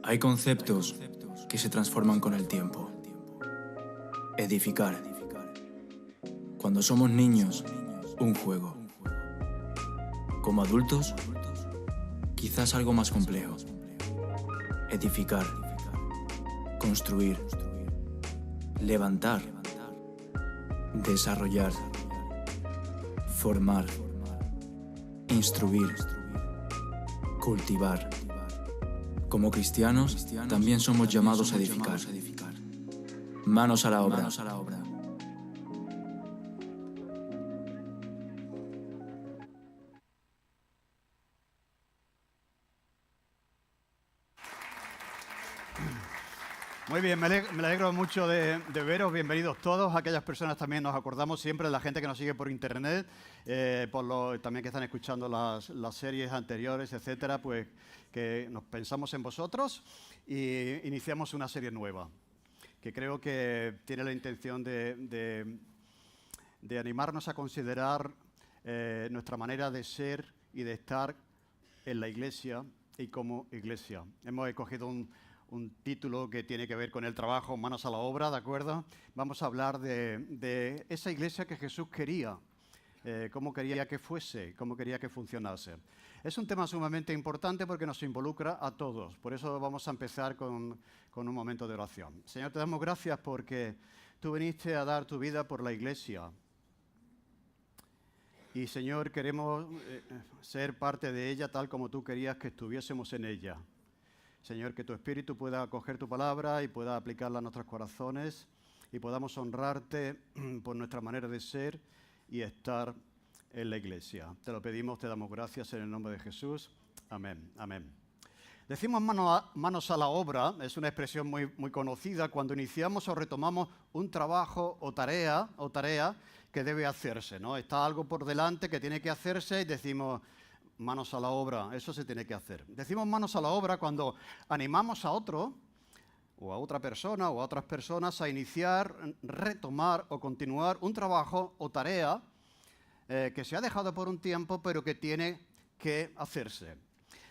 Hay conceptos que se transforman con el tiempo. Edificar. Cuando somos niños, un juego. Como adultos, quizás algo más complejo. Edificar. Construir. Levantar. Desarrollar. Formar. Instruir. Cultivar. Como cristianos, también somos llamados a edificar. Manos a la obra. Muy bien, me alegro mucho de veros, bienvenidos todos. Aquellas personas también nos acordamos siempre de la gente que nos sigue por internet, también que están escuchando las series anteriores, etcétera, pues que nos pensamos en vosotros y iniciamos una serie nueva que creo que tiene la intención de animarnos a considerar nuestra manera de ser y de estar en la iglesia y como iglesia. Hemos escogido un título que tiene que ver con el trabajo, manos a la obra, ¿de acuerdo? Vamos a hablar de esa iglesia que Jesús quería, cómo quería que fuese, cómo quería que funcionase. Es un tema sumamente importante porque nos involucra a todos, por eso vamos a empezar con un momento de oración. Señor, te damos gracias porque tú viniste a dar tu vida por la iglesia. Y Señor, queremos ser parte de ella tal como tú querías que estuviésemos en ella. Señor, que tu Espíritu pueda acoger tu palabra y pueda aplicarla a nuestros corazones y podamos honrarte por nuestra manera de ser y estar en la iglesia. Te lo pedimos, te damos gracias en el nombre de Jesús. Amén, amén. Decimos manos a la obra, es una expresión muy conocida cuando iniciamos o retomamos un trabajo o tarea que debe hacerse, ¿no? Está algo por delante que tiene que hacerse y decimos manos a la obra, eso se tiene que hacer. Decimos manos a la obra cuando animamos a otro o a otra persona o a otras personas a iniciar, retomar o continuar un trabajo o tarea que se ha dejado por un tiempo pero que tiene que hacerse.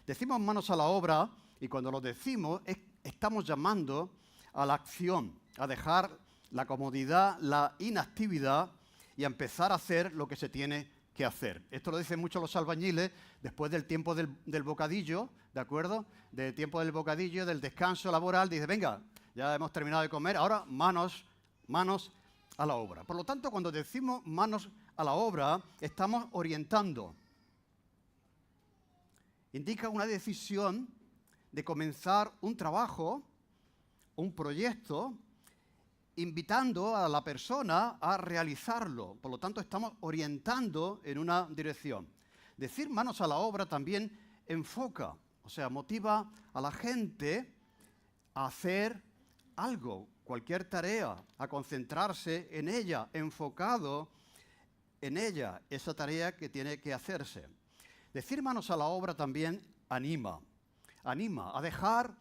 Decimos manos a la obra y cuando lo decimos estamos llamando a la acción, a dejar la comodidad, la inactividad y a empezar a hacer lo que se tiene que hacer. Esto lo dicen mucho los albañiles después del tiempo del bocadillo, ¿de acuerdo? Del tiempo del bocadillo, del descanso laboral, dice, venga, ya hemos terminado de comer, ahora manos a la obra. Por lo tanto, cuando decimos manos a la obra, estamos orientando. Indica una decisión de comenzar un trabajo, un proyecto, invitando a la persona a realizarlo. Por lo tanto, estamos orientando en una dirección. Decir manos a la obra también enfoca, o sea, motiva a la gente a hacer algo, cualquier tarea, a concentrarse en ella, enfocado en ella, esa tarea que tiene que hacerse. Decir manos a la obra también anima a dejar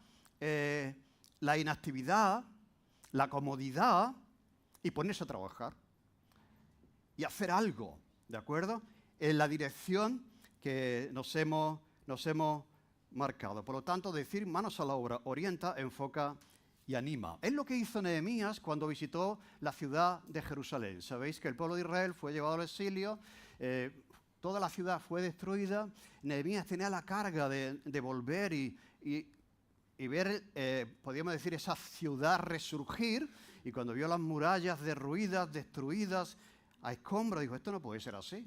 la inactividad, la comodidad y ponerse a trabajar y hacer algo, ¿de acuerdo? En la dirección que nos hemos marcado. Por lo tanto, decir manos a la obra orienta, enfoca y anima. Es lo que hizo Nehemías cuando visitó la ciudad de Jerusalén. Sabéis que el pueblo de Israel fue llevado al exilio, toda la ciudad fue destruida. Nehemías tenía la carga de volver y ver, podríamos decir, esa ciudad resurgir, y cuando vio las murallas derruidas, destruidas, a escombros, dijo, esto no puede ser así.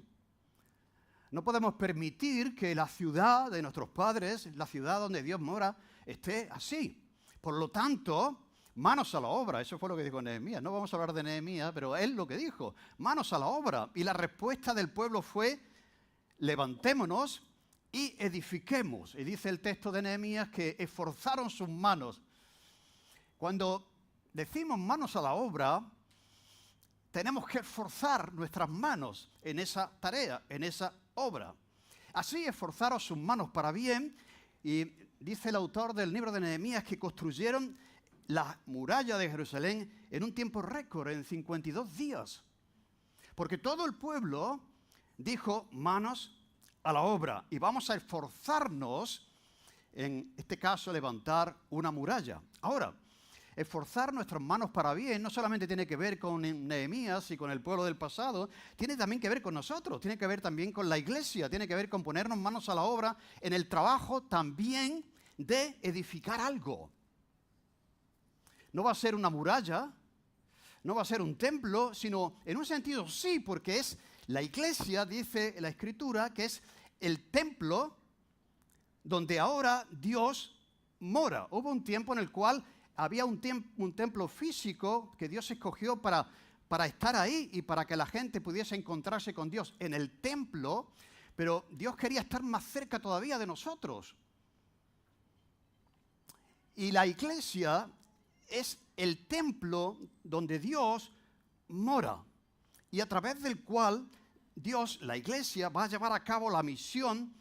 No podemos permitir que la ciudad de nuestros padres, la ciudad donde Dios mora, esté así. Por lo tanto, manos a la obra, eso fue lo que dijo Nehemías. No vamos a hablar de Nehemías, pero él lo que dijo, manos a la obra. Y la respuesta del pueblo fue, levantémonos y edifiquemos. Y dice el texto de Nehemías que esforzaron sus manos. Cuando decimos manos a la obra, tenemos que esforzar nuestras manos en esa tarea, en esa obra. Así esforzaron sus manos para bien, y dice el autor del libro de Nehemías que construyeron la muralla de Jerusalén en un tiempo récord, en 52 días. Porque todo el pueblo dijo manos a la obra y vamos a esforzarnos en este caso, levantar una muralla. Ahora, esforzar nuestras manos para bien no solamente tiene que ver con Nehemías y con el pueblo del pasado, tiene también que ver con nosotros, tiene que ver también con la iglesia, tiene que ver con ponernos manos a la obra en el trabajo también de edificar algo. No va a ser una muralla, no va a ser un templo, sino en un sentido sí, porque es la iglesia, dice la Escritura, que es el templo donde ahora Dios mora. Hubo un tiempo en el cual había un templo físico que Dios escogió para estar ahí y para que la gente pudiese encontrarse con Dios en el templo, pero Dios quería estar más cerca todavía de nosotros. Y la iglesia es el templo donde Dios mora y a través del cual Dios, la iglesia, va a llevar a cabo la misión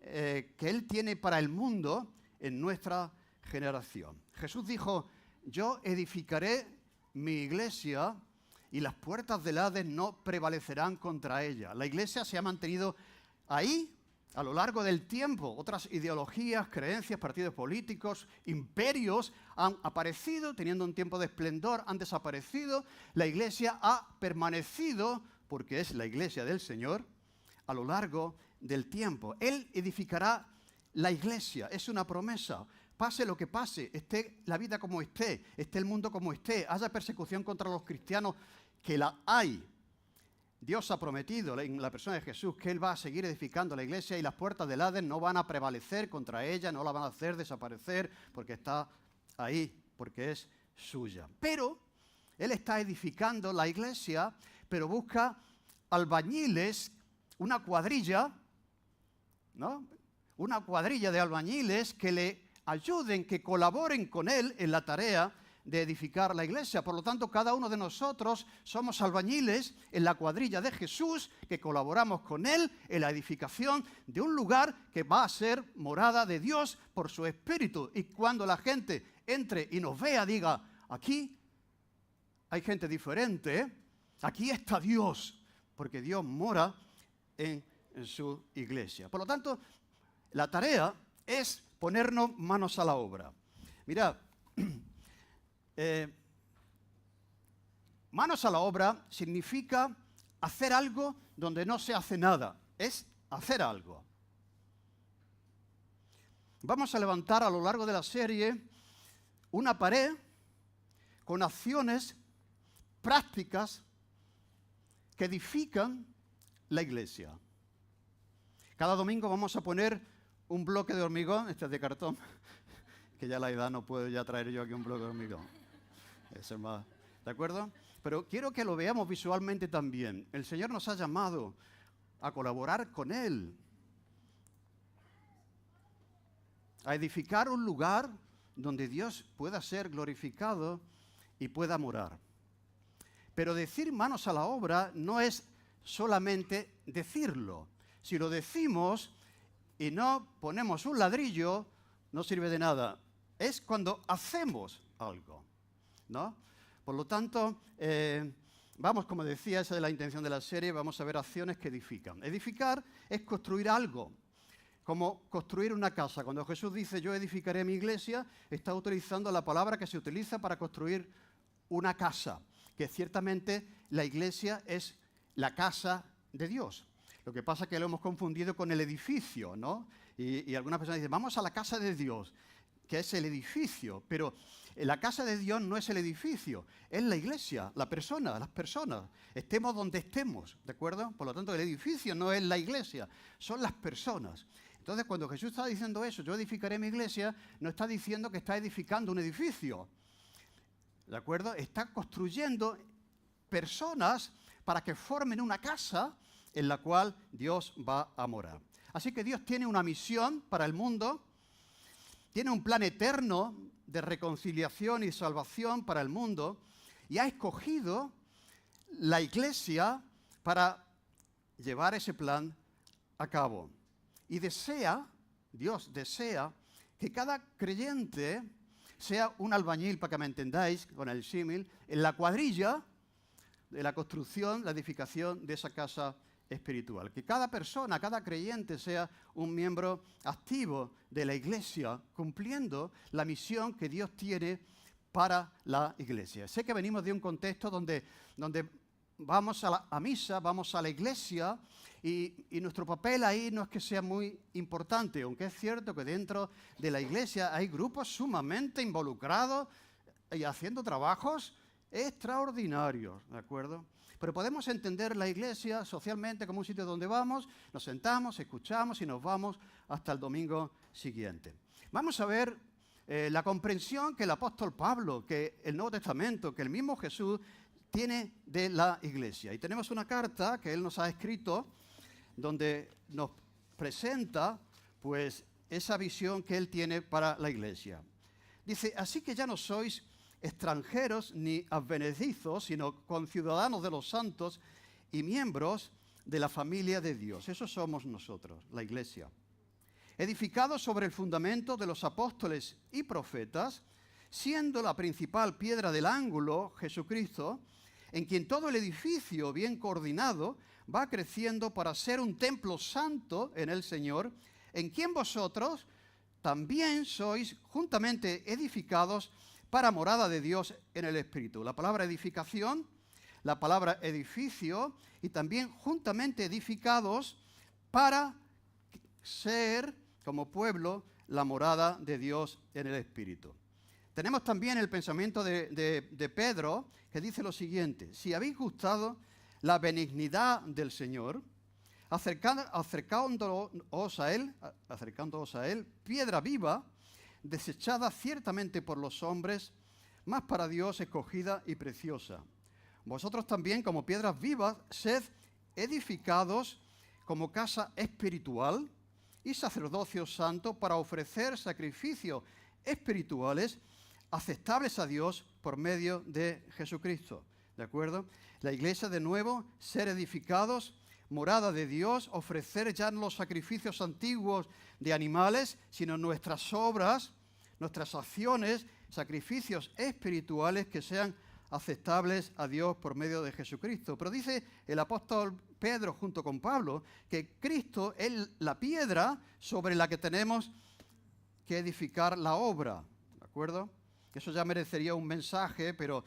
que Él tiene para el mundo en nuestra generación. Jesús dijo, yo edificaré mi iglesia y las puertas del Hades no prevalecerán contra ella. La iglesia se ha mantenido ahí a lo largo del tiempo. Otras ideologías, creencias, partidos políticos, imperios han aparecido, teniendo un tiempo de esplendor, han desaparecido. La iglesia ha permanecido, porque es la iglesia del Señor, a lo largo del tiempo. Él edificará la iglesia, es una promesa. Pase lo que pase, esté la vida como esté el mundo como esté, haya persecución contra los cristianos, que la hay. Dios ha prometido en la persona de Jesús que Él va a seguir edificando la iglesia y las puertas del Hades no van a prevalecer contra ella, no la van a hacer desaparecer porque está ahí, porque es suya. Pero Él está edificando la iglesia, pero busca albañiles, una cuadrilla, ¿no? Una cuadrilla de albañiles que le ayuden, que colaboren con Él en la tarea de edificar la iglesia. Por lo tanto, cada uno de nosotros somos albañiles en la cuadrilla de Jesús, que colaboramos con Él en la edificación de un lugar que va a ser morada de Dios por su Espíritu. Y cuando la gente entre y nos vea, diga, aquí hay gente diferente, aquí está Dios, porque Dios mora en su iglesia. Por lo tanto, la tarea es ponernos manos a la obra. Mirad, manos a la obra significa hacer algo donde no se hace nada. Es hacer algo. Vamos a levantar a lo largo de la serie una pared con acciones prácticas que edifican la iglesia. Cada domingo vamos a poner un bloque de hormigón, este es de cartón, que ya la edad no puedo ya traer yo aquí un bloque de hormigón. Eso es más, ¿de acuerdo? Pero quiero que lo veamos visualmente también. El Señor nos ha llamado a colaborar con Él, a edificar un lugar donde Dios pueda ser glorificado y pueda morar. Pero decir manos a la obra no es solamente decirlo. Si lo decimos y no ponemos un ladrillo, no sirve de nada. Es cuando hacemos algo, ¿no? Por lo tanto, vamos, como decía, esa es la intención de la serie, vamos a ver acciones que edifican. Edificar es construir algo, como construir una casa. Cuando Jesús dice, yo edificaré mi iglesia, está utilizando la palabra que se utiliza para construir una casa, que ciertamente la iglesia es la casa de Dios. Lo que pasa es que lo hemos confundido con el edificio, ¿no? Y algunas personas dicen, vamos a la casa de Dios, que es el edificio. Pero la casa de Dios no es el edificio, es la iglesia, la persona, las personas. Estemos donde estemos, ¿de acuerdo? Por lo tanto, el edificio no es la iglesia, son las personas. Entonces, cuando Jesús está diciendo eso, yo edificaré mi iglesia, no está diciendo que está edificando un edificio, ¿de acuerdo? Está construyendo personas para que formen una casa en la cual Dios va a morar. Así que Dios tiene una misión para el mundo, tiene un plan eterno de reconciliación y salvación para el mundo y ha escogido la iglesia para llevar ese plan a cabo. Y Dios desea que cada creyente sea un albañil, para que me entendáis con el símil, en la cuadrilla de la construcción, la edificación de esa casa espiritual. Que cada persona, cada creyente sea un miembro activo de la iglesia, cumpliendo la misión que Dios tiene para la iglesia. Sé que venimos de un contexto donde vamos a misa, vamos a la iglesia, y nuestro papel ahí no es que sea muy importante, aunque es cierto que dentro de la iglesia hay grupos sumamente involucrados y haciendo trabajos extraordinarios, ¿de acuerdo? Pero podemos entender la iglesia socialmente como un sitio donde vamos, nos sentamos, escuchamos y nos vamos hasta el domingo siguiente. Vamos a ver la comprensión que el apóstol Pablo, que el Nuevo Testamento, que el mismo Jesús tiene de la iglesia. Y tenemos una carta que él nos ha escrito donde nos presenta pues esa visión que él tiene para la iglesia. Dice, así que ya no sois extranjeros ni advenedizos, sino conciudadanos de los santos y miembros de la familia de Dios. Eso somos nosotros, la iglesia. Edificados sobre el fundamento de los apóstoles y profetas, siendo la principal piedra del ángulo Jesucristo, en quien todo el edificio bien coordinado va creciendo para ser un templo santo en el Señor, en quien vosotros también sois juntamente edificados para morada de Dios en el Espíritu. La palabra edificación, la palabra edificio, y también juntamente edificados para ser, como pueblo, la morada de Dios en el Espíritu. Tenemos también el pensamiento de Pedro, que dice lo siguiente: si habéis gustado la benignidad del Señor, acercándoos a Él, piedra viva, desechada ciertamente por los hombres, mas para Dios escogida y preciosa. Vosotros también, como piedras vivas, sed edificados como casa espiritual y sacerdocio santo para ofrecer sacrificios espirituales aceptables a Dios por medio de Jesucristo. ¿De acuerdo? La iglesia, de nuevo, ser edificados, morada de Dios, ofrecer ya no los sacrificios antiguos de animales, sino nuestras obras, nuestras acciones, sacrificios espirituales que sean aceptables a Dios por medio de Jesucristo. Pero dice el apóstol Pedro junto con Pablo que Cristo es la piedra sobre la que tenemos que edificar la obra. ¿De acuerdo? Eso ya merecería un mensaje, pero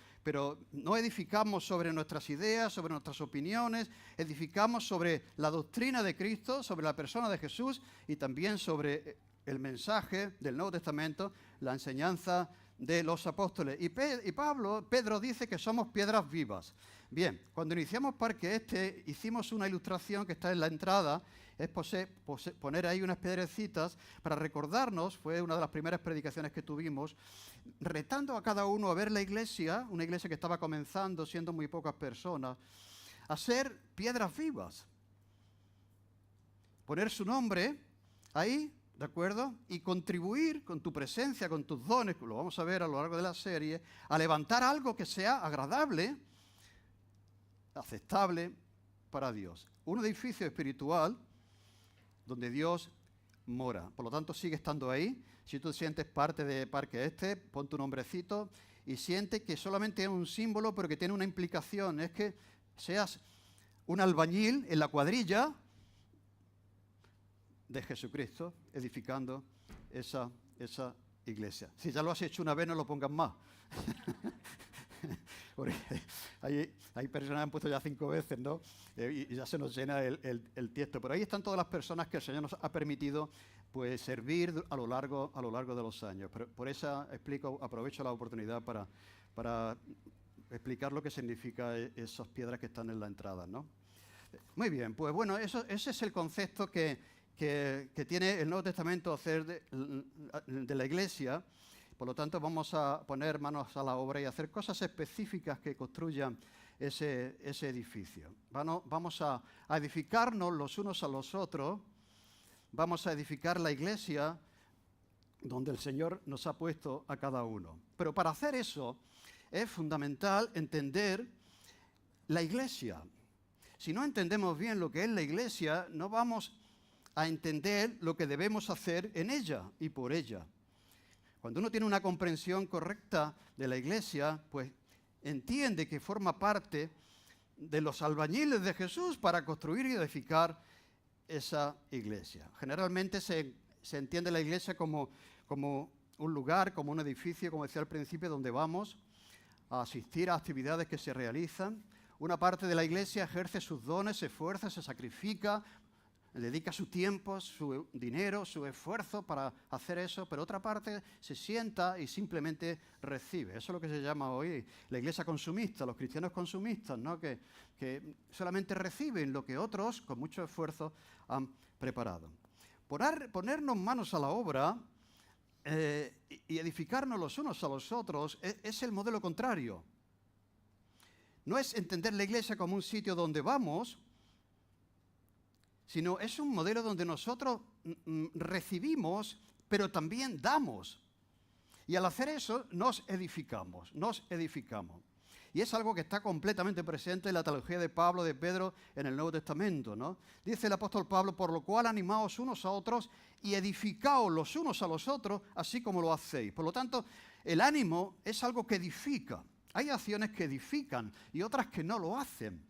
no edificamos sobre nuestras ideas, sobre nuestras opiniones, edificamos sobre la doctrina de Cristo, sobre la persona de Jesús y también sobre el mensaje del Nuevo Testamento, la enseñanza de los apóstoles. Y Pedro dice que somos piedras vivas. Bien, cuando iniciamos Parque Este, hicimos una ilustración que está en la entrada, es poner ahí unas piedrecitas para recordarnos, fue una de las primeras predicaciones que tuvimos, retando a cada uno a ver la iglesia, una iglesia que estaba comenzando, siendo muy pocas personas, a ser piedras vivas. Poner su nombre ahí, ¿de acuerdo? Y contribuir con tu presencia, con tus dones, lo vamos a ver a lo largo de la serie, a levantar algo que sea agradable, aceptable para Dios. Un edificio espiritual donde Dios mora. Por lo tanto, sigue estando ahí. Si tú sientes parte de Parque Este, pon tu nombrecito y siente que solamente es un símbolo, pero que tiene una implicación. Es que seas un albañil en la cuadrilla de Jesucristo, edificando esa iglesia. Si ya lo has hecho una vez, no lo pongas más. Porque hay personas que han puesto ya 5 veces, ¿no? Y ya se nos llena el tiesto. Pero ahí están todas las personas que el Señor nos ha permitido pues servir a lo largo de los años. Pero por eso aprovecho la oportunidad para explicar lo que significa esas piedras que están en la entrada, ¿no? Muy bien, pues bueno, ese es el concepto que tiene el Nuevo Testamento hacer de la iglesia. Por lo tanto, vamos a poner manos a la obra y hacer cosas específicas que construyan ese edificio. Vamos a edificarnos los unos a los otros, vamos a edificar la iglesia donde el Señor nos ha puesto a cada uno. Pero para hacer eso es fundamental entender la iglesia. Si no entendemos bien lo que es la iglesia, no vamos a entender lo que debemos hacer en ella y por ella. Cuando uno tiene una comprensión correcta de la iglesia, pues entiende que forma parte de los albañiles de Jesús para construir y edificar esa iglesia. Generalmente se entiende la iglesia como un lugar, como un edificio, como decía al principio, donde vamos a asistir a actividades que se realizan. Una parte de la iglesia ejerce sus dones, se esfuerza, se sacrifica, dedica su tiempo, su dinero, su esfuerzo para hacer eso, pero otra parte se sienta y simplemente recibe. Eso es lo que se llama hoy la iglesia consumista, los cristianos consumistas, ¿no? que solamente reciben lo que otros, con mucho esfuerzo, han preparado. Ponernos manos a la obra y edificarnos los unos a los otros es el modelo contrario. No es entender la iglesia como un sitio donde vamos, sino es un modelo donde nosotros recibimos, pero también damos. Y al hacer eso nos edificamos. Y es algo que está completamente presente en la teología de Pablo, de Pedro, en el Nuevo Testamento, ¿no? Dice el apóstol Pablo, por lo cual animaos unos a otros y edificaos los unos a los otros, así como lo hacéis. Por lo tanto, el ánimo es algo que edifica. Hay acciones que edifican y otras que no lo hacen.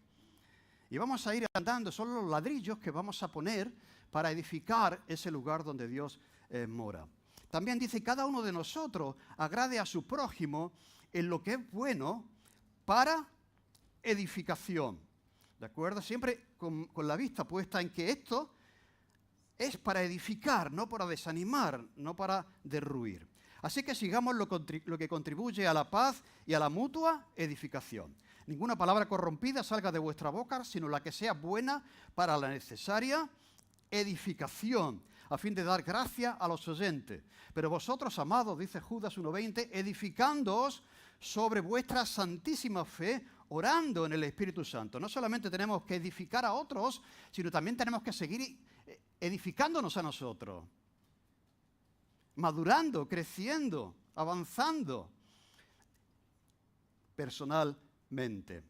Y vamos a ir andando, son los ladrillos que vamos a poner para edificar ese lugar donde Dios mora. También dice, cada uno de nosotros agrade a su prójimo en lo que es bueno para edificación. ¿De acuerdo? Siempre con la vista puesta en que esto es para edificar, no para desanimar, no para derruir. Así que sigamos lo que contribuye a la paz y a la mutua edificación. Ninguna palabra corrompida salga de vuestra boca, sino la que sea buena para la necesaria edificación, a fin de dar gracia a los oyentes. Pero vosotros, amados, dice Judas 1:20, edificándoos sobre vuestra santísima fe, orando en el Espíritu Santo. No solamente tenemos que edificar a otros, sino también tenemos que seguir edificándonos a nosotros. Madurando, creciendo, avanzando personalmente.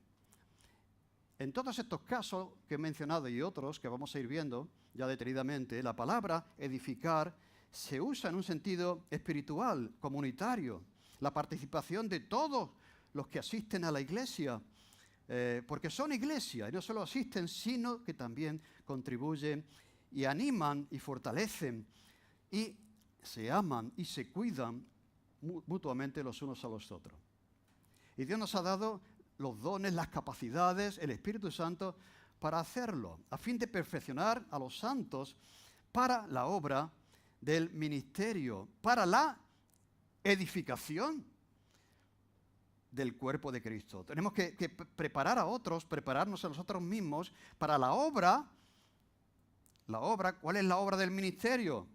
En todos estos casos que he mencionado y otros que vamos a ir viendo ya detenidamente, la palabra edificar se usa en un sentido espiritual, comunitario, la participación de todos los que asisten a la iglesia, porque son iglesia y no solo asisten, sino que también contribuyen y animan y fortalecen y se aman y se cuidan mutuamente los unos a los otros. Y Dios nos ha dado los dones, las capacidades, el Espíritu Santo para hacerlo, a fin de perfeccionar a los santos para la obra del ministerio, para la edificación del cuerpo de Cristo. Tenemos que preparar a otros, prepararnos a nosotros mismos para la obra. La obra, ¿cuál es la obra del ministerio?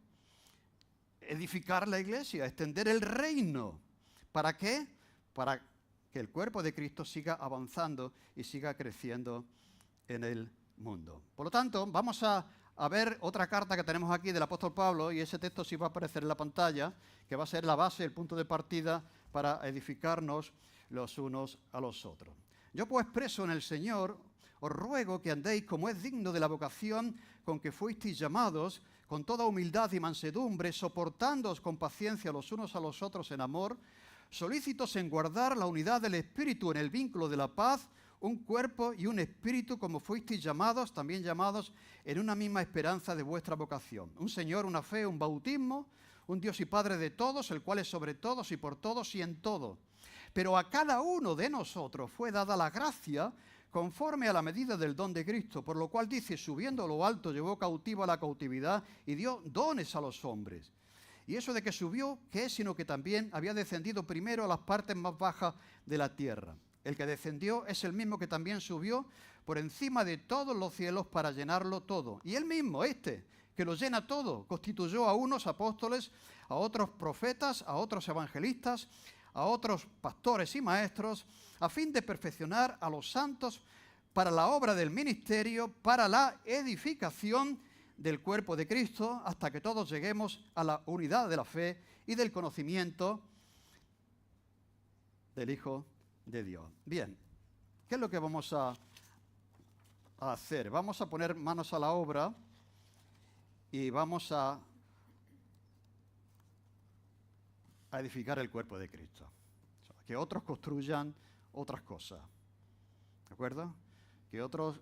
Edificar la iglesia, extender el reino. ¿Para qué? Para que el cuerpo de Cristo siga avanzando y siga creciendo en el mundo. Por lo tanto, vamos a ver otra carta que tenemos aquí del apóstol Pablo, y ese texto sí va a aparecer en la pantalla, que va a ser la base, el punto de partida para edificarnos los unos a los otros. Yo pues preso en el Señor, os ruego que andéis como es digno de la vocación con que fuisteis llamados, con toda humildad y mansedumbre, soportándoos con paciencia los unos a los otros en amor, solícitos en guardar la unidad del Espíritu en el vínculo de la paz, un cuerpo y un espíritu, como fuisteis llamados, también llamados en una misma esperanza de vuestra vocación. Un Señor, una fe, un bautismo, un Dios y Padre de todos, el cual es sobre todos y por todos y en todo. Pero a cada uno de nosotros fue dada la gracia conforme a la medida del don de Cristo, por lo cual dice, subiendo a lo alto, llevó cautivo a la cautividad y dio dones a los hombres. Y eso de que subió, ¿qué es? Sino que también había descendido primero a las partes más bajas de la tierra. El que descendió es el mismo que también subió por encima de todos los cielos para llenarlo todo. Y él mismo, que lo llena todo, constituyó a unos apóstoles, a otros profetas, a otros evangelistas, a otros pastores y maestros, a fin de perfeccionar a los santos para la obra del ministerio, para la edificación del cuerpo de Cristo, hasta que todos lleguemos a la unidad de la fe y del conocimiento del Hijo de Dios. Bien, ¿qué es lo que vamos a hacer? Vamos a poner manos a la obra y vamos a edificar el cuerpo de Cristo. O sea, que otros construyan otras cosas. ¿De acuerdo? que otros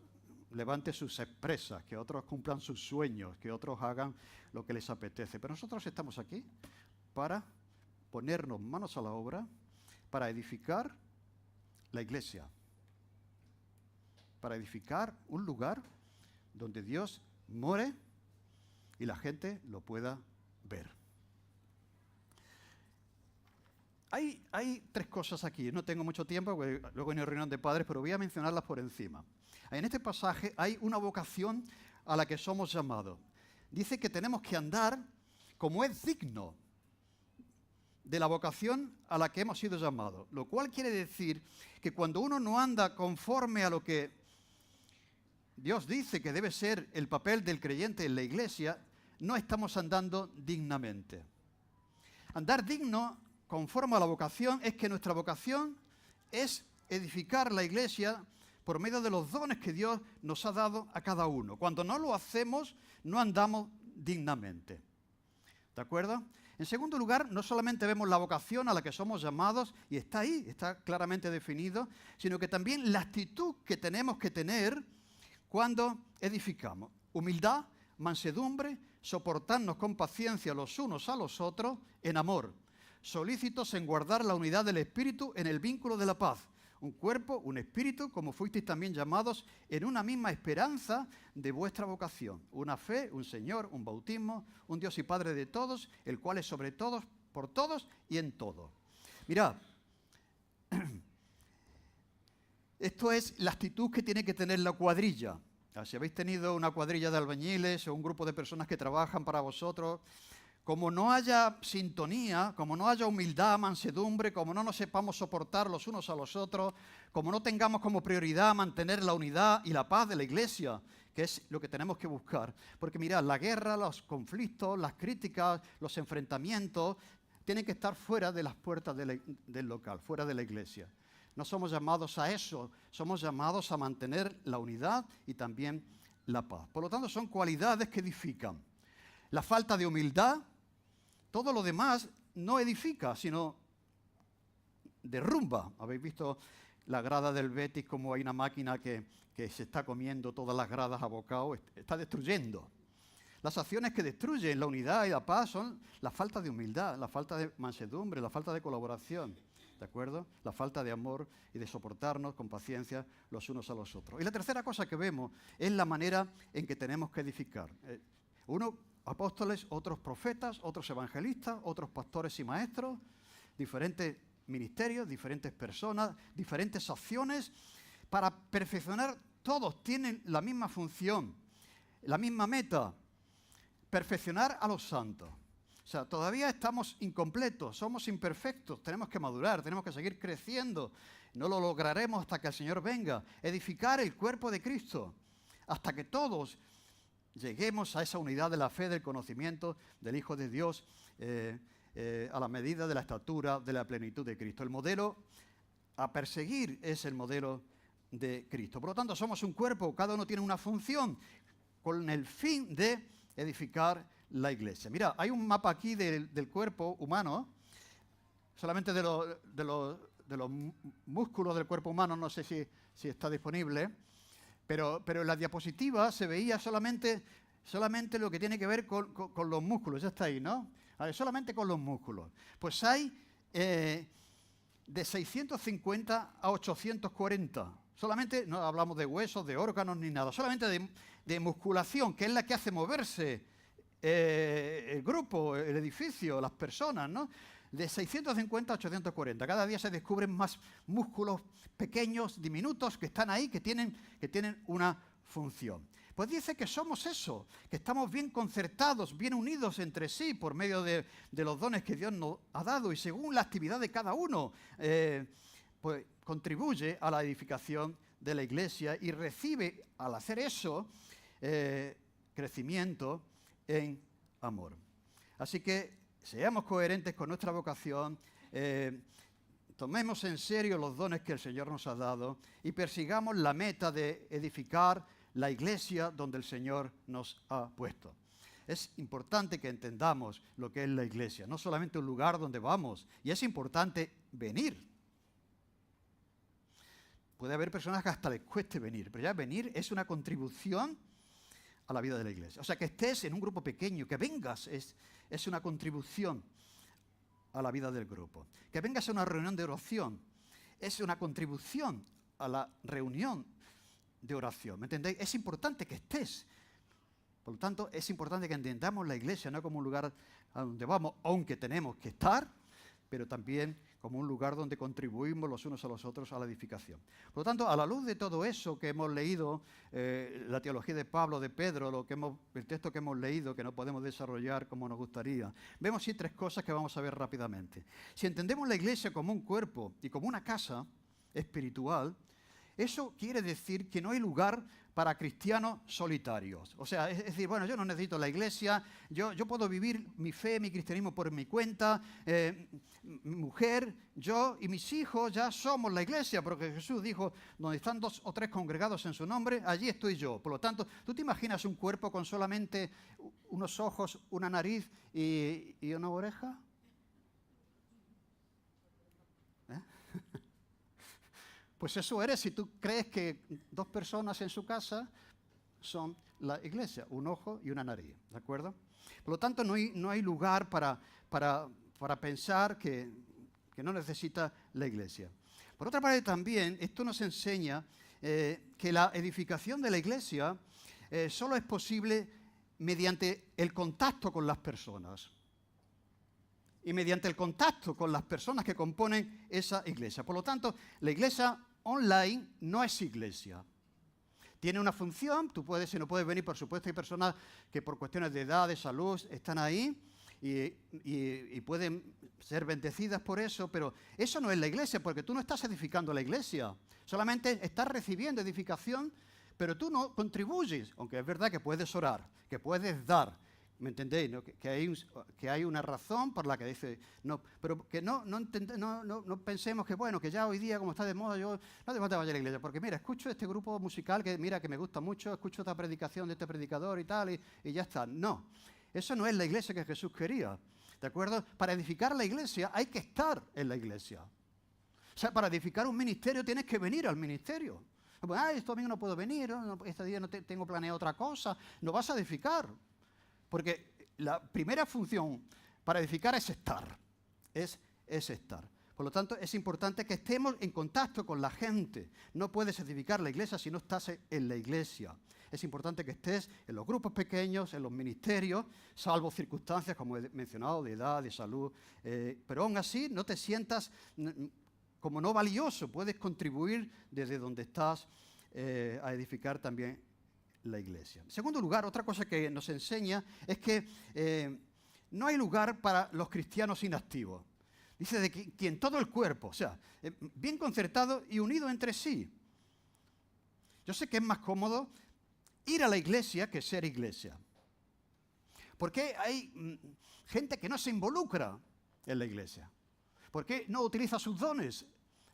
levanten sus empresas, que otros cumplan sus sueños, que otros hagan lo que les apetece. Pero nosotros estamos aquí para ponernos manos a la obra, para edificar la iglesia, para edificar un lugar donde Dios more y la gente lo pueda ver. Hay tres cosas aquí. No tengo mucho tiempo, porque luego hay una reunión de padres, pero voy a mencionarlas por encima. En este pasaje hay una vocación a la que somos llamados. Dice que tenemos que andar como es digno de la vocación a la que hemos sido llamados. Lo cual quiere decir que cuando uno no anda conforme a lo que Dios dice que debe ser el papel del creyente en la iglesia, no estamos andando dignamente. Andar digno conforme a la vocación es que nuestra vocación es edificar la iglesia por medio de los dones que Dios nos ha dado a cada uno. Cuando no lo hacemos, no andamos dignamente. ¿De acuerdo? En segundo lugar, no solamente vemos la vocación a la que somos llamados, y está ahí, está claramente definido, sino que también la actitud que tenemos que tener cuando edificamos. Humildad, mansedumbre, soportarnos con paciencia los unos a los otros en amor, solícitos en guardar la unidad del Espíritu en el vínculo de la paz. Un cuerpo, un espíritu, como fuisteis también llamados, en una misma esperanza de vuestra vocación. Una fe, un Señor, un bautismo, un Dios y Padre de todos, el cual es sobre todos, por todos y en todo. Mirad, esto es la actitud que tiene que tener la cuadrilla. Si habéis tenido una cuadrilla de albañiles o un grupo de personas que trabajan para vosotros, como no haya sintonía, como no haya humildad, mansedumbre, como no nos sepamos soportar los unos a los otros, como no tengamos como prioridad mantener la unidad y la paz de la iglesia, que es lo que tenemos que buscar. Porque mirad, la guerra, los conflictos, las críticas, los enfrentamientos, tienen que estar fuera de las puertas del local, fuera de la iglesia. No somos llamados a eso, somos llamados a mantener la unidad y también la paz. Por lo tanto, son cualidades que edifican. La falta de humildad, todo lo demás no edifica, sino derrumba. Habéis visto la grada del Betis, como hay una máquina que se está comiendo todas las gradas a bocado, está destruyendo. Las acciones que destruyen la unidad y la paz son la falta de humildad, la falta de mansedumbre, la falta de colaboración, ¿de acuerdo? La falta de amor y de soportarnos con paciencia los unos a los otros. Y la tercera cosa que vemos es la manera en que tenemos que edificar. Uno, apóstoles, otros profetas, otros evangelistas, otros pastores y maestros, diferentes ministerios, diferentes personas, diferentes acciones, para perfeccionar. Todos tienen la misma función, la misma meta, perfeccionar a los santos. O sea, todavía estamos incompletos, somos imperfectos, tenemos que madurar, tenemos que seguir creciendo. No lo lograremos hasta que el Señor venga. Edificar el cuerpo de Cristo, hasta que todos lleguemos a esa unidad de la fe, del conocimiento del Hijo de Dios, a la medida de la estatura de la plenitud de Cristo. El modelo a perseguir es el modelo de Cristo. Por lo tanto, somos un cuerpo, cada uno tiene una función con el fin de edificar la iglesia. Mira, hay un mapa aquí del cuerpo humano, solamente de los músculos del cuerpo humano, no sé si está disponible, pero en la diapositiva se veía solamente lo que tiene que ver con los músculos. Ya está ahí, ¿no? A ver, solamente con los músculos. Pues hay de 650 a 840. Solamente, no hablamos de huesos, de órganos ni nada, solamente de musculación, que es la que hace moverse el grupo, el edificio, las personas, ¿no? De 650 a 840. Cada día se descubren más músculos pequeños, diminutos, que están ahí, que tienen una función. Pues dice que somos eso, que estamos bien concertados, bien unidos entre sí por medio de los dones que Dios nos ha dado, y según la actividad de cada uno, pues contribuye a la edificación de la iglesia y recibe, al hacer eso, crecimiento en amor. Así que seamos coherentes con nuestra vocación, tomemos en serio los dones que el Señor nos ha dado y persigamos la meta de edificar la iglesia donde el Señor nos ha puesto. Es importante que entendamos lo que es la iglesia, no solamente un lugar donde vamos, y es importante venir. Puede haber personas que hasta les cueste venir, pero ya venir es una contribución a la vida de la iglesia. O sea, que estés en un grupo pequeño, que vengas, es una contribución a la vida del grupo. Que vengas a una reunión de oración, es una contribución a la reunión de oración. ¿Me entendéis? Es importante que estés. Por lo tanto, es importante que entendamos la iglesia no como un lugar a donde vamos, aunque tenemos que estar, pero también como un lugar donde contribuimos los unos a los otros a la edificación. Por lo tanto, a la luz de todo eso que hemos leído, la teología de Pablo, de Pedro, el texto que hemos leído, que no podemos desarrollar como nos gustaría, vemos sí 3 cosas que vamos a ver rápidamente. Si entendemos la iglesia como un cuerpo y como una casa espiritual, eso quiere decir que no hay lugar para cristianos solitarios. O sea, es decir, bueno, yo no necesito la iglesia, yo puedo vivir mi fe, mi cristianismo por mi cuenta, mi mujer, yo y mis hijos ya somos la iglesia, porque Jesús dijo, donde están 2 o 3 congregados en su nombre, allí estoy yo. Por lo tanto, ¿tú te imaginas un cuerpo con solamente unos ojos, una nariz y una oreja? Pues eso eres si tú crees que 2 personas en su casa son la iglesia, un ojo y una nariz, ¿de acuerdo? Por lo tanto, no hay lugar para pensar que no necesita la iglesia. Por otra parte también, esto nos enseña que la edificación de la iglesia solo es posible mediante el contacto con las personas. Y mediante el contacto con las personas que componen esa iglesia. Por lo tanto, la iglesia online no es iglesia. Tiene una función, tú puedes, si no puedes venir, por supuesto, hay personas que por cuestiones de edad, de salud, están ahí y pueden ser bendecidas por eso, pero eso no es la iglesia, porque tú no estás edificando la iglesia. Solamente estás recibiendo edificación, pero tú no contribuyes, aunque es verdad que puedes orar, que puedes dar. ¿Me entendéis? ¿No? Que hay una razón por la que dice, no, pero que no pensemos que, bueno, que ya hoy día, como está de moda, yo no te vaya a la iglesia, porque mira, escucho este grupo musical que mira que me gusta mucho, escucho esta predicación de este predicador y tal, y ya está. No, eso no es la iglesia que Jesús quería, ¿de acuerdo? Para edificar la iglesia hay que estar en la iglesia. O sea, para edificar un ministerio tienes que venir al ministerio. Este domingo no puedo venir, este día no tengo planeado otra cosa, no vas a edificar. Porque la primera función para edificar es estar, es estar. Por lo tanto, es importante que estemos en contacto con la gente. No puedes edificar la iglesia si no estás en la iglesia. Es importante que estés en los grupos pequeños, en los ministerios, salvo circunstancias, como he mencionado, de edad, de salud. Pero aún así, no te sientas como no valioso. Puedes contribuir desde donde estás a edificar también la iglesia. En segundo lugar, otra cosa que nos enseña es que no hay lugar para los cristianos inactivos. Dice de que en todo el cuerpo, o sea, bien concertado y unido entre sí. Yo sé que es más cómodo ir a la iglesia que ser iglesia. Porque hay gente que no se involucra en la iglesia. ¿Por qué no utiliza sus dones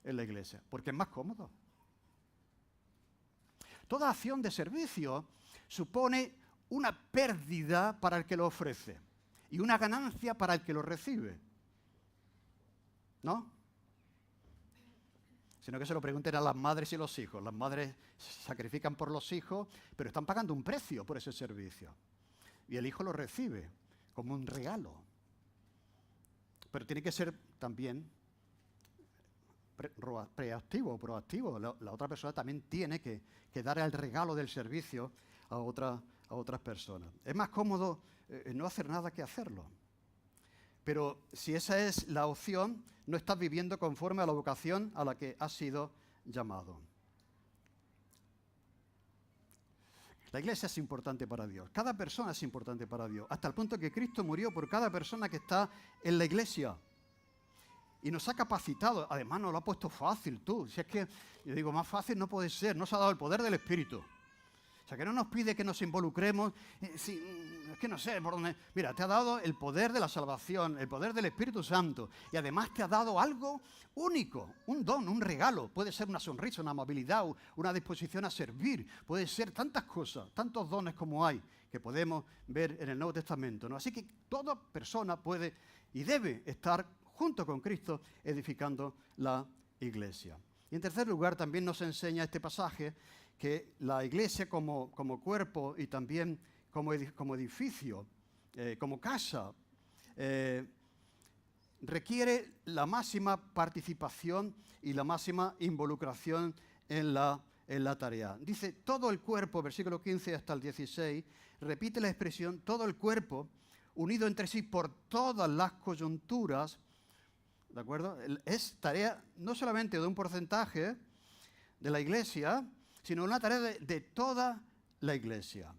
en la iglesia? Porque es más cómodo. Toda acción de servicio supone una pérdida para el que lo ofrece y una ganancia para el que lo recibe. ¿No? Sino que se lo pregunten a las madres y los hijos. Las madres sacrifican por los hijos, pero están pagando un precio por ese servicio. Y el hijo lo recibe como un regalo. Pero tiene que ser también proactivo o proactivo. La otra persona también tiene que dar el regalo del servicio a otras personas. Es más cómodo no hacer nada que hacerlo. Pero si esa es la opción, no estás viviendo conforme a la vocación a la que has sido llamado. La iglesia es importante para Dios. Cada persona es importante para Dios. Hasta el punto que Cristo murió por cada persona que está en la iglesia. Y nos ha capacitado, además nos lo ha puesto fácil tú. Si es que, yo digo, más fácil no puede ser, nos ha dado el poder del Espíritu. O sea, que no nos pide que nos involucremos, es que no sé por dónde. Mira, te ha dado el poder de la salvación, el poder del Espíritu Santo. Y además te ha dado algo único, un don, un regalo. Puede ser una sonrisa, una amabilidad, una disposición a servir. Puede ser tantas cosas, tantos dones como hay, que podemos ver en el Nuevo Testamento, ¿no? Así que toda persona puede y debe estar junto con Cristo edificando la iglesia. Y en tercer lugar, también nos enseña este pasaje que la iglesia como cuerpo y también como edificio, como casa, requiere la máxima participación y la máxima involucración en la tarea. Dice, todo el cuerpo, versículo 15 hasta el 16, repite la expresión, todo el cuerpo, unido entre sí por todas las coyunturas, ¿de acuerdo? Es tarea no solamente de un porcentaje de la iglesia, sino una tarea de toda la iglesia,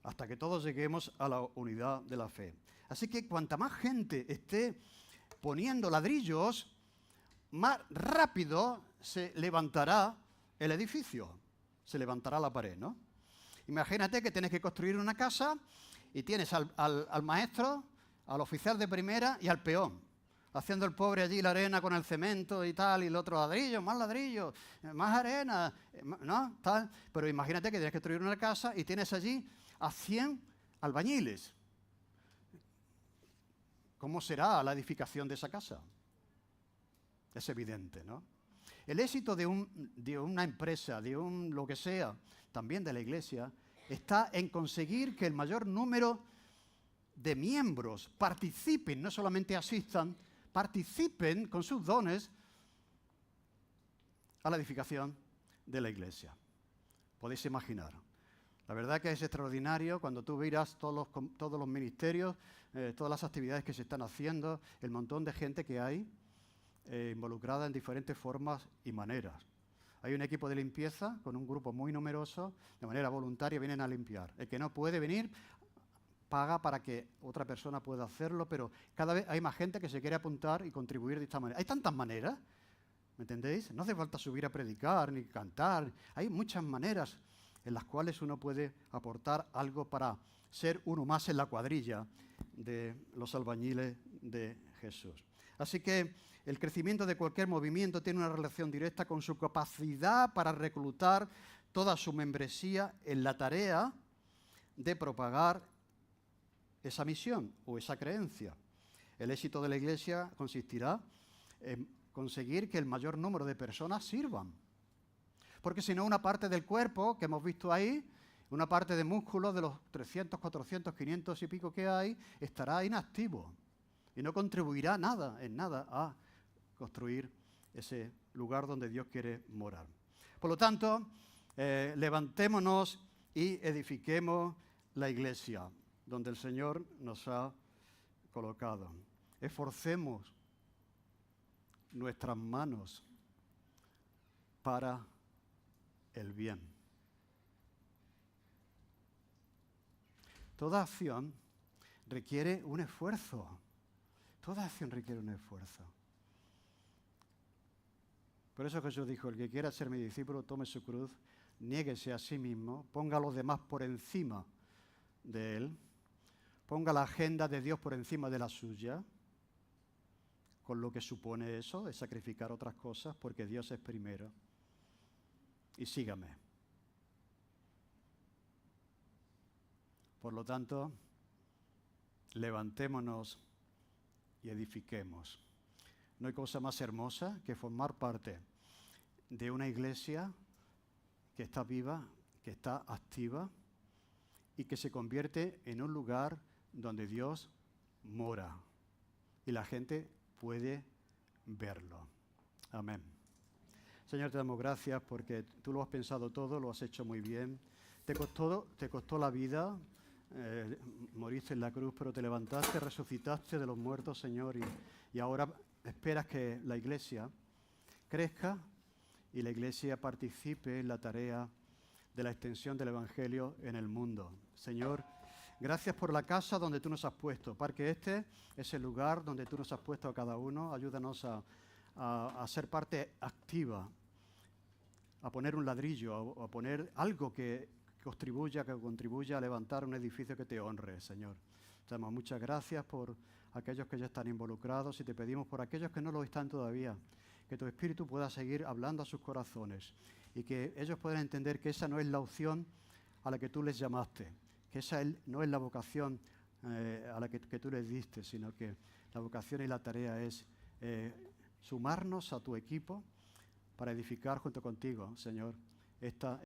hasta que todos lleguemos a la unidad de la fe. Así que cuanta más gente esté poniendo ladrillos, más rápido se levantará el edificio, se levantará la pared, ¿no? Imagínate que tienes que construir una casa y tienes al maestro, al oficial de primera y al peón, haciendo el pobre allí la arena con el cemento y tal, y el otro ladrillo, más arena, ¿no? Tal. Pero imagínate que tienes que construir una casa y tienes allí a 100 albañiles. ¿Cómo será la edificación de esa casa? Es evidente, ¿no? El éxito de una empresa, lo que sea, también de la iglesia, está en conseguir que el mayor número de miembros participen, no solamente asistan, participen con sus dones a la edificación de la iglesia. Podéis imaginar. La verdad que es extraordinario cuando tú miras todos los ministerios, todas las actividades que se están haciendo, el montón de gente que hay involucrada en diferentes formas y maneras. Hay un equipo de limpieza con un grupo muy numeroso, de manera voluntaria vienen a limpiar. El que no puede venir paga para que otra persona pueda hacerlo, pero cada vez hay más gente que se quiere apuntar y contribuir de esta manera. Hay tantas maneras, ¿me entendéis? No hace falta subir a predicar ni cantar. Hay muchas maneras en las cuales uno puede aportar algo para ser uno más en la cuadrilla de los albañiles de Jesús. Así que el crecimiento de cualquier movimiento tiene una relación directa con su capacidad para reclutar toda su membresía en la tarea de propagar esa misión o esa creencia. El éxito de la iglesia consistirá en conseguir que el mayor número de personas sirvan. Porque si no, una parte del cuerpo que hemos visto ahí, una parte de músculos de los 300, 400, 500 y pico que hay, estará inactivo y no contribuirá en nada a construir ese lugar donde Dios quiere morar. Por lo tanto, levantémonos y edifiquemos la iglesia donde el Señor nos ha colocado. Esforcemos nuestras manos para el bien. Toda acción requiere un esfuerzo. Toda acción requiere un esfuerzo. Por eso Jesús dijo, el que quiera ser mi discípulo, tome su cruz, niéguese a sí mismo, ponga a los demás por encima de él, ponga la agenda de Dios por encima de la suya, con lo que supone eso, de sacrificar otras cosas, porque Dios es primero. Y sígame. Por lo tanto, levantémonos y edifiquemos. No hay cosa más hermosa que formar parte de una iglesia que está viva, que está activa y que se convierte en un lugar donde Dios mora y la gente puede verlo. Amén. Señor, te damos gracias porque tú lo has pensado todo, lo has hecho muy bien. Te costó la vida, moriste en la cruz, pero te levantaste, resucitaste de los muertos, Señor, y ahora esperas que la iglesia crezca y la iglesia participe en la tarea de la extensión del Evangelio en el mundo. Señor, gracias por la casa donde tú nos has puesto. Parque Este es el lugar donde tú nos has puesto a cada uno. Ayúdanos a ser parte activa, a poner un ladrillo, a poner algo que contribuya a levantar un edificio que te honre, Señor. Te damos muchas gracias por aquellos que ya están involucrados y te pedimos por aquellos que no lo están todavía, que tu Espíritu pueda seguir hablando a sus corazones y que ellos puedan entender que esa no es la opción a la que tú les llamaste, que esa no es la vocación a la que tú les diste, sino que la vocación y la tarea es sumarnos a tu equipo para edificar junto contigo, Señor, esta